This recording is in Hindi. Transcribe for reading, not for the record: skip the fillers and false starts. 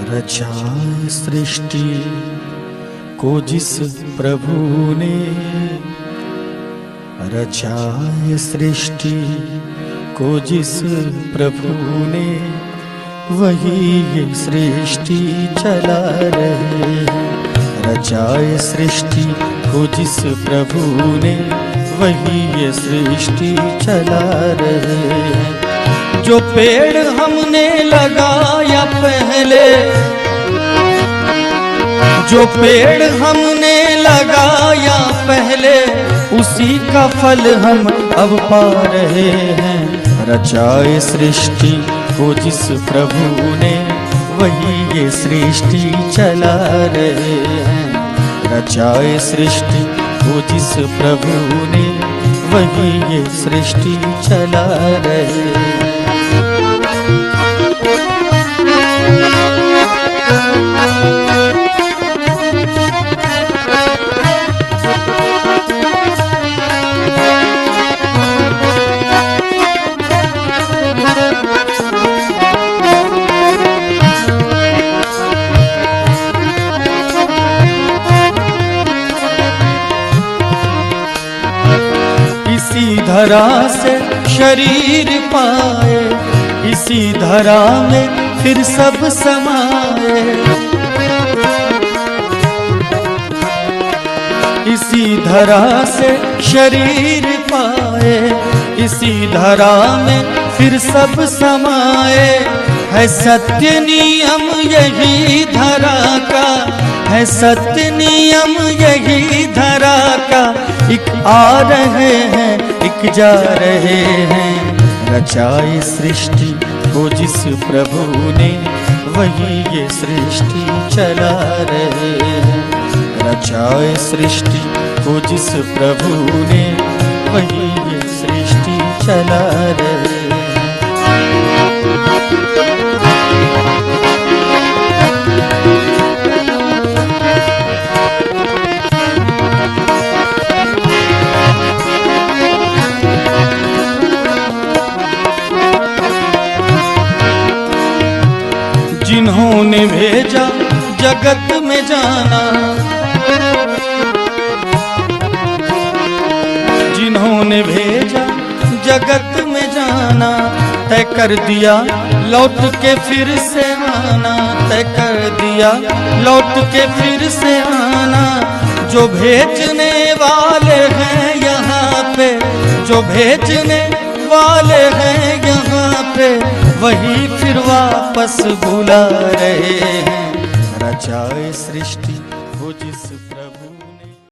रचा सृष्टि को जिस प्रभु ने, रचा सृष्टि को जिस प्रभु ने, वही ये सृष्टि चला रहे हैं। रचा सृष्टि को जिस प्रभु ने, वही ये सृष्टि चला रहे हैं। जो पेड़ हमने लगाया पहले, जो पेड़ हमने लगाया पहले, उसी का फल हम अब पा रहे हैं। रचाए सृष्टि को जिस प्रभु ने, वही ये सृष्टि चला रहे हैं। रचाए सृष्टि को जिस प्रभु ने, वही ये सृष्टि चला रहे हैं। इसी धरा से शरीर पाए, इसी धरा में फिर सब समाए। इसी धरा से शरीर पाए, इसी धरा में फिर सब समाए। है सत्य नियम यही धरा का, है सत्य नियम यही धरा का। एक आ रहे हैं, एक जा रहे हैं। रचाई सृष्टि को जिस प्रभु ने, वही ये सृष्टि चला रहे हैं। रचाई सृष्टि को जिस प्रभु ने, वही ये सृष्टि चला रहे हैं। जिन्होंने भेजा जगत में जाना, जिन्होंने भेजा जगत में जाना, तय कर दिया लौट के फिर से आना। तय कर दिया लौट के फिर से आना। जो भेजने वाले हैं यहाँ पे, जो भेजने वाले हैं यहाँ पे, वही फिर वापस बुला रहे हैं। रचाए सृष्टि वो जिस प्रभु